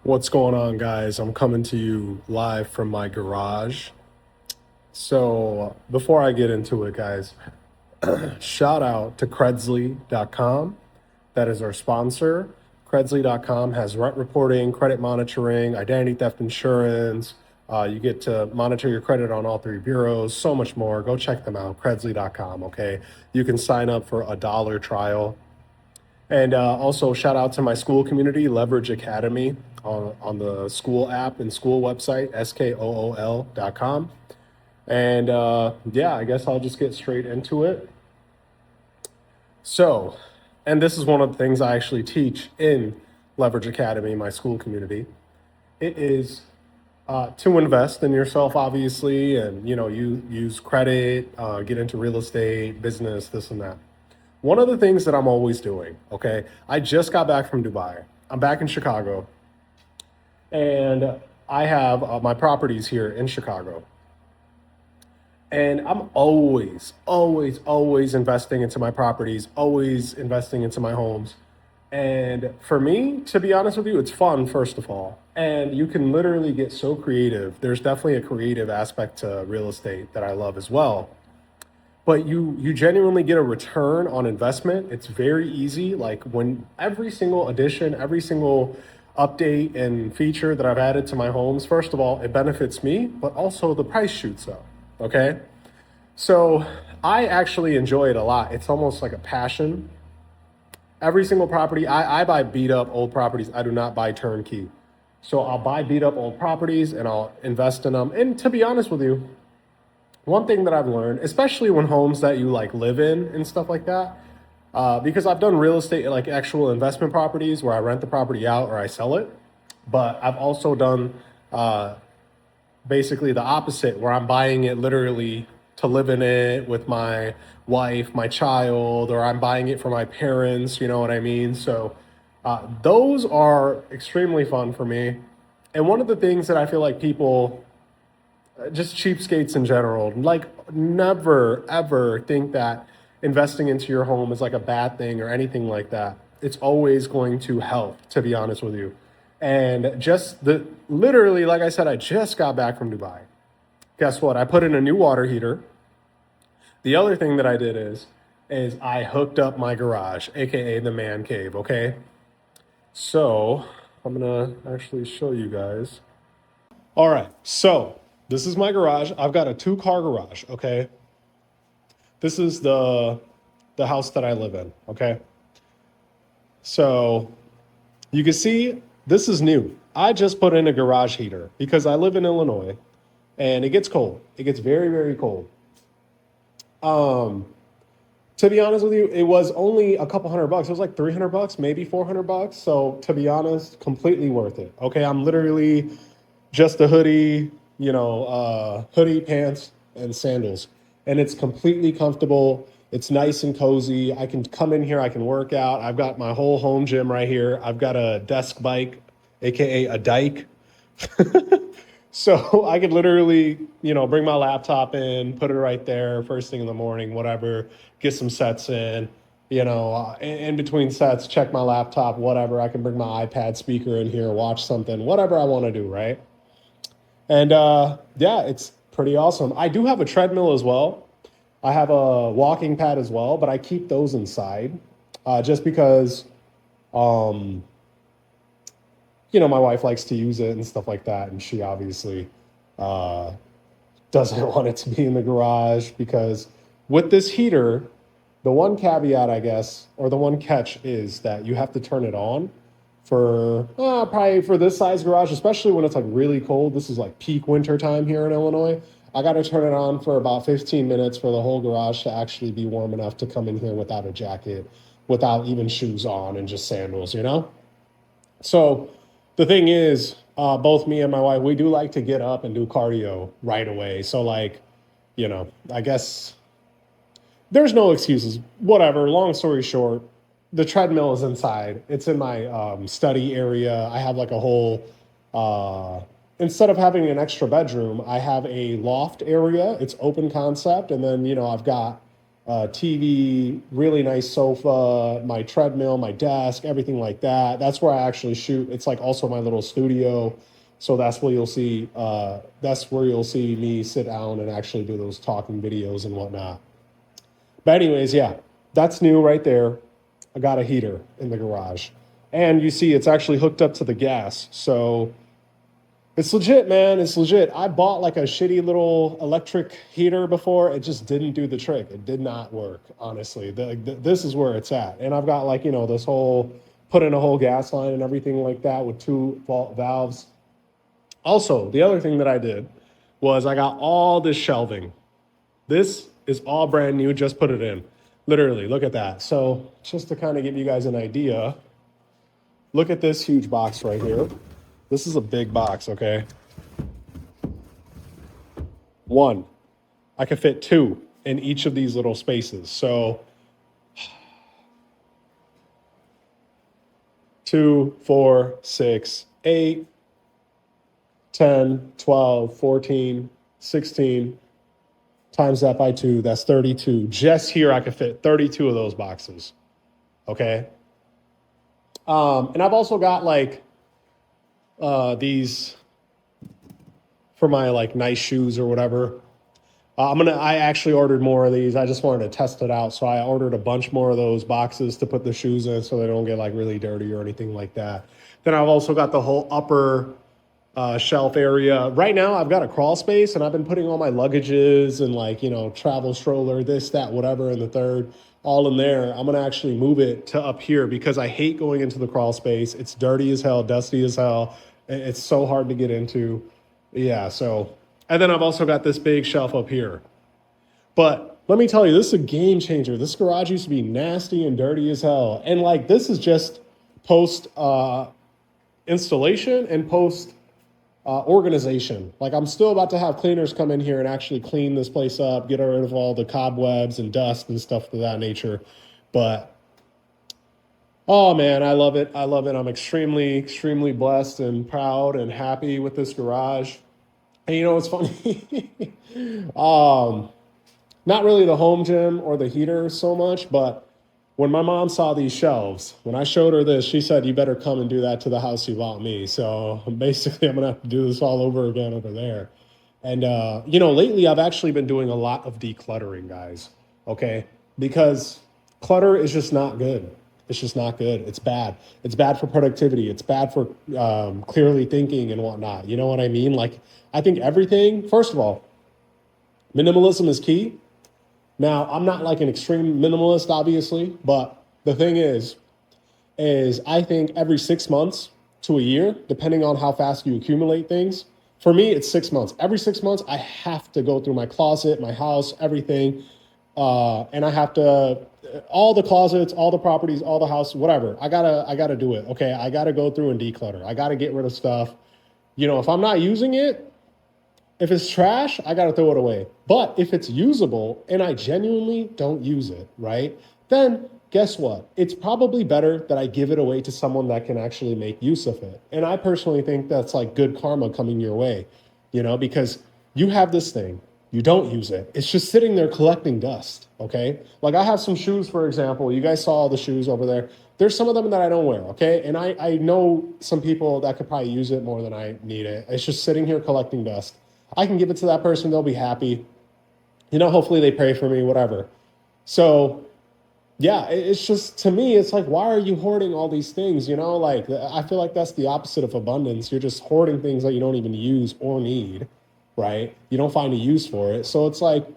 What's going on, guys? I'm coming to you live from my garage. So, before I get into it, guys, shout out to Credzly.com. That is our sponsor. Credzly.com has rent reporting, credit monitoring, identity theft insurance. You get to monitor your credit on all three bureaus, so much more. Go check them out, Credzly.com, okay? You can sign up for a dollar trial. And also, shout out to my school community, Leverage Academy, on the school app and school website, skool.com. And yeah, I guess I'll just get straight into it. So, and this is one of the things I actually teach in Leverage Academy, my school community. It is to invest in yourself, obviously, and you use credit, get into real estate, business, this and that. One of the things that I'm always doing, okay, I just got back from Dubai. I'm back in Chicago, and I have my properties here in Chicago. And I'm always investing into my properties, always investing into my homes. And for me, to be honest with you, it's fun, first of all. And you can literally get so creative. There's definitely a creative aspect to real estate that I love as well. But you genuinely get a return on investment. It's very easy. Like when every single addition, every single update and feature that I've added to my homes, first of all, it benefits me, but also the price shoots up. Okay. So I actually enjoy it a lot. It's almost like a passion. Every single property, I buy beat up old properties. I do not buy turnkey. So I'll buy beat up old properties and I'll invest in them. And to be honest with you, one thing that I've learned, especially when homes that you like live in and stuff like that, because I've done real estate, like actual investment properties where I rent the property out or I sell it. But I've also done basically the opposite, where I'm buying it literally to live in it with my wife, my child, or I'm buying it for my parents, you know what I mean? So those are extremely fun for me. And one of the things that I feel like people, just cheapskates in general, like never ever think that investing into your home is like a bad thing or anything like that. It's always going to help, to be honest with you. And just the literally, like I said, I just got back from Dubai. Guess what? I put in a new water heater. The other thing that I did is I hooked up my garage, aka the man cave, okay? So I'm gonna actually show you guys. All right, so this is my garage. I've got a two-car garage, okay? This is the house that I live in, okay? So you can see this is new. I just put in a garage heater because I live in Illinois and it gets cold. It gets very, very cold. Um, to be honest with you, it was only a couple $100. It was like $300, maybe $400. So to be honest, completely worth it. Okay, I'm literally just a hoodie, hoodie, pants, and sandals. And it's completely comfortable. It's nice and cozy. I can come in here, I can work out. I've got my whole home gym right here. I've got a desk bike, aka a dike. So I could literally, bring my laptop in, put it right there, first thing in the morning, whatever, get some sets in, in between sets, check my laptop, whatever. I can bring my iPad speaker in here, watch something, whatever I want to do, right? And yeah, it's pretty awesome. I do have a treadmill as well. I have a walking pad as well, but I keep those inside just because, um, my wife likes to use it and stuff like that. And she obviously uh, doesn't want it to be in the garage because with this heater, the one caveat, I guess, or the one catch is that you have to turn it on for probably for this size garage, especially when it's like really cold. This is like peak winter time here in Illinois. I got to turn it on for about 15 minutes for the whole garage to actually be warm enough to come in here without a jacket, without even shoes on and just sandals. So the thing is, both me and my wife, we do like to get up and do cardio right away. So like, I guess there's no excuses. Whatever. Long story short, the treadmill is inside. It's in my study area. I have like a whole. Instead of having an extra bedroom, I have a loft area. It's open concept, and then I've got TV, really nice sofa, my treadmill, my desk, everything like that. That's where I actually shoot. It's like also my little studio. So that's where you'll see. That's where you'll see me sit down and actually do those talking videos and whatnot. But anyways, yeah, that's new right there. I got a heater in the garage, and you see it's actually hooked up to the gas. So it's legit, man. It's legit. I bought like a shitty little electric heater before. It just didn't do the trick. It did not work, honestly. This is where it's at. And I've got like, this whole, put in a whole gas line and everything like that with 2 valves. Also, the other thing that I did was I got all this shelving. This is all brand new, just put it in. Literally, look at that. So just to kind of give you guys an idea, look at this huge box right here. This is a big box, okay? One, I could fit 2 in each of these little spaces. So 2, 4, 6, 8, 10, 12, 14, 16, times that by 2, that's 32. Just here, I could fit 32 of those boxes, okay? And I've also got like these for my like nice shoes or whatever. I actually ordered more of these. I just wanted to test it out. So I ordered a bunch more of those boxes to put the shoes in so they don't get like really dirty or anything like that. Then I've also got the whole upper shelf area. Right now I've got a crawl space and I've been putting all my luggages and like, travel stroller, this, that, whatever in the third, all in there. I'm going to actually move it to up here because I hate going into the crawl space. It's dirty as hell, dusty as hell. It's so hard to get into. Yeah. So, and then I've also got this big shelf up here. But let me tell you, this is a game changer. This garage used to be nasty and dirty as hell. And like, this is just post installation and post organization. Like I'm still about to have cleaners come in here and actually clean this place up, get rid of all the cobwebs and dust and stuff of that nature. But oh man, I love it. I love it. I'm extremely, extremely blessed and proud and happy with this garage. And it's funny. Not really the home gym or the heater so much, but when my mom saw these shelves, when I showed her this, she said, "You better come and do that to the house you bought me." So basically, I'm going to have to do this all over again over there. And, lately I've actually been doing a lot of decluttering, guys. Okay. Because clutter is just not good. It's just not good. It's bad. It's bad for productivity. It's bad for clearly thinking and whatnot. You know what I mean? Like, I think everything, first of all, minimalism is key. Now, I'm not like an extreme minimalist, obviously, but the thing is I think every 6 months to a year, depending on how fast you accumulate things, for me, it's 6 months. Every 6 months, I have to go through my closet, my house, everything. And I have to, all the closets, all the properties, all the house, whatever. I gotta do it. Okay. I gotta go through and declutter. I gotta get rid of stuff. If I'm not using it, if it's trash, I got to throw it away. But if it's usable and I genuinely don't use it, right, then guess what? It's probably better that I give it away to someone that can actually make use of it. And I personally think that's like good karma coming your way, because you have this thing, you don't use it. It's just sitting there collecting dust, okay? Like I have some shoes, for example. You guys saw all the shoes over there. There's some of them that I don't wear, okay? And I know some people that could probably use it more than I need it. It's just sitting here collecting dust. I can give it to that person. They'll be happy. Hopefully they pray for me, whatever. So yeah, it's just, to me, it's like, why are you hoarding all these things? Like I feel like that's the opposite of abundance. You're just hoarding things that you don't even use or need, right? You don't find a use for it. So it's like,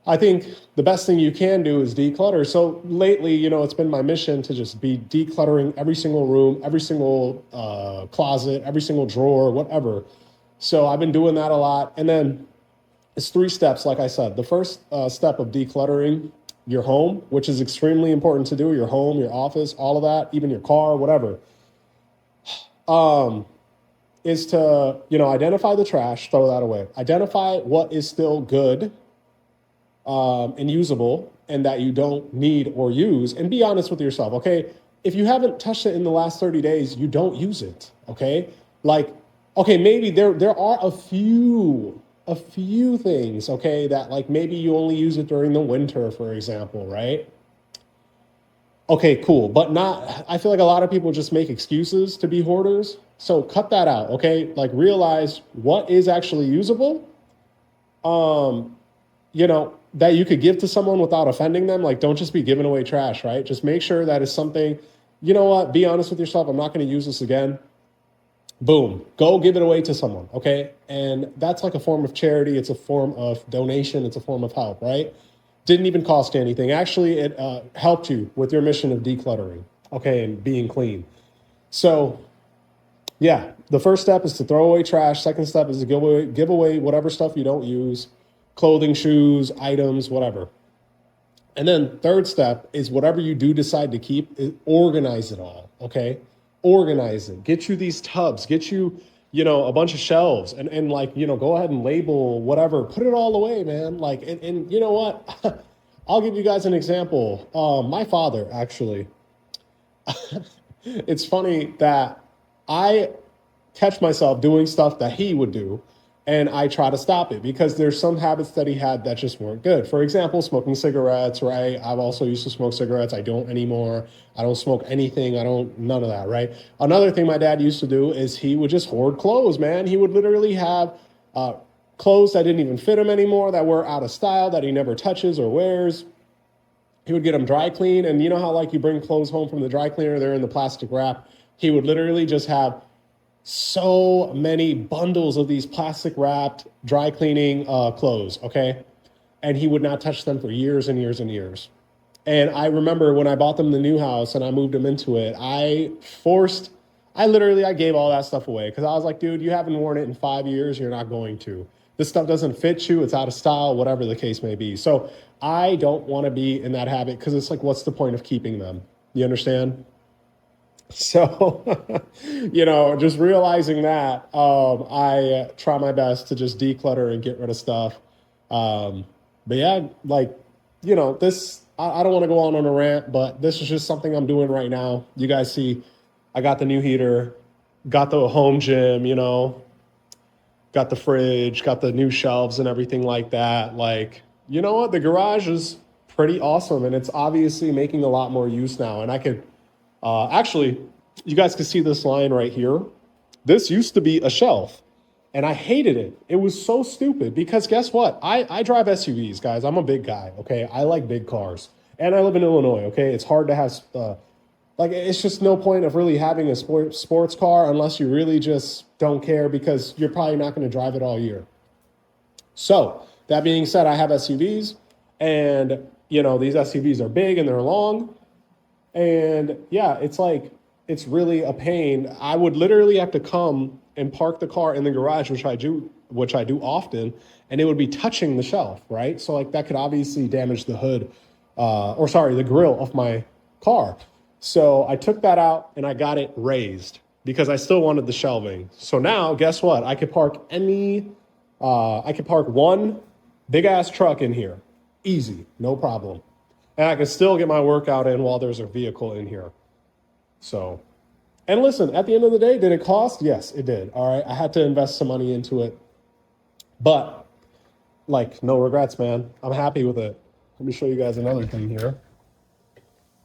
I think the best thing you can do is declutter. So lately, it's been my mission to just be decluttering every single room, every single closet, every single drawer, whatever. So I've been doing that a lot. And then it's 3 steps, like I said. The first step of decluttering your home, which is extremely important to do, your home, your office, all of that, even your car, whatever, is to, identify the trash, throw that away. Identify what is still good and usable and that you don't need or use, and be honest with yourself, okay? If you haven't touched it in the last 30 days, you don't use it, okay? Like, okay, maybe there are a few a few things, okay, that like maybe you only use it during the winter, for example, right? Okay, cool. But not, I feel like a lot of people just make excuses to be hoarders. So cut that out, okay? Like realize what is actually usable, um, that you could give to someone without offending them. Like don't just be giving away trash, right? Just make sure that is something, you know what, be honest with yourself. I'm not going to use this again. Boom, go give it away to someone, okay? And that's like a form of charity. It's a form of donation. It's a form of help, right? Didn't even cost you anything. Actually, it helped you with your mission of decluttering, okay, and being clean. So, yeah, the first step is to throw away trash. Second step is to give away whatever stuff you don't use, clothing, shoes, items, whatever. And then third step is whatever you do decide to keep, organize it all, okay? Organize it. Get you these tubs, get you, a bunch of shelves and like, go ahead and label whatever, put it all away, man. Like, and you know what? I'll give you guys an example. My father, actually, it's funny that I catch myself doing stuff that he would do, and I try to stop it because there's some habits that he had that just weren't good. For example, smoking cigarettes, right? I've also used to smoke cigarettes. I don't anymore. I don't smoke anything. None of that, right? Another thing my dad used to do is he would just hoard clothes, man. He would literally have clothes that didn't even fit him anymore, that were out of style, that he never touches or wears. He would get them dry clean. And you know how like you bring clothes home from the dry cleaner, they're in the plastic wrap. He would literally just have so many bundles of these plastic wrapped dry cleaning clothes, okay? And he would not touch them for years and years and years. And I remember when I bought them the new house and I moved them into it, I gave all that stuff away because I was like, dude, you haven't worn it in 5 years. You're not going to. This stuff doesn't fit you. It's out of style, whatever the case may be. So I don't want to be in that habit because it's like, what's the point of keeping them? You understand? So, just realizing that, I try my best to just declutter and get rid of stuff. But yeah, like, I don't want to go on a rant, but this is just something I'm doing right now. You guys see, I got the new heater, got the home gym, got the fridge, got the new shelves and everything like that. Like, you know what? The garage is pretty awesome and it's obviously making a lot more use now. And I could actually, you guys can see this line right here. This used to be a shelf and I hated it. It was so stupid because guess what? I drive SUVs, guys. I'm a big guy, okay? I like big cars and I live in Illinois, okay? It's hard to have, it's just no point of really having a sports car unless you really just don't care because you're probably not going to drive it all year. So that being said, I have SUVs and, these SUVs are big and they're long. And yeah, it's really a pain. I would literally have to come and park the car in the garage, which I do often, and it would be touching the shelf, right? So like that could obviously damage the hood, the grill of my car. So I took that out and I got it raised because I still wanted the shelving. So now guess what? I could park one big ass truck in here. Easy, no problem. And I can still get my workout in while there's a vehicle in here. So, and listen, at the end of the day, did it cost? Yes, it did. All right. I had to invest some money into it, but like no regrets, man. I'm happy with it. Let me show you guys another thing here.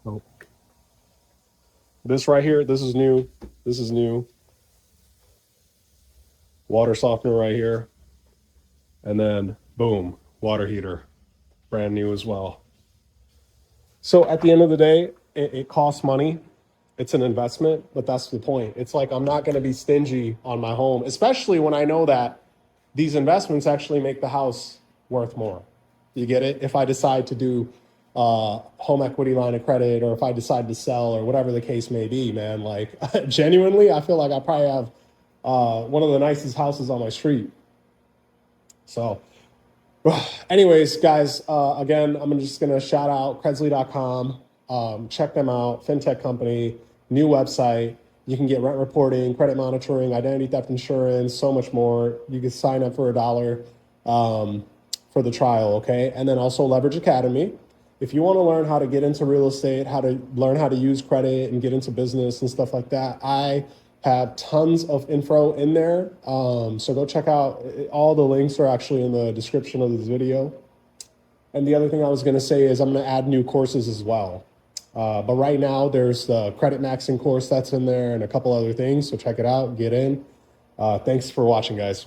Oh. This right here, this is new. This is new. Water softener right here. And then boom, water heater, brand new as well. So at the end of the day, it costs money. It's an investment, but that's the point. It's like I'm not going to be stingy on my home, especially when I know that these investments actually make the house worth more. You get it? If I decide to do home equity line of credit, or if I decide to sell, or whatever the case may be, man, like genuinely, I feel like I probably have one of the nicest houses on my street. So anyways, guys, again, I'm just going to shout out Credzly.com. Check them out. FinTech company, new website. You can get rent reporting, credit monitoring, identity theft insurance, so much more. You can sign up for $1 for the trial, okay? And then also Leverage Academy. If you want to learn how to get into real estate, how to learn how to use credit and get into business and stuff like that, I Have tons of info in there. So go check out, all the links are actually in the description of this video. And the other thing I was going to say is I'm going to add new courses as well. But right now there's the credit maxing course that's in there and a couple other things. So check it out, get in. Thanks for watching, guys.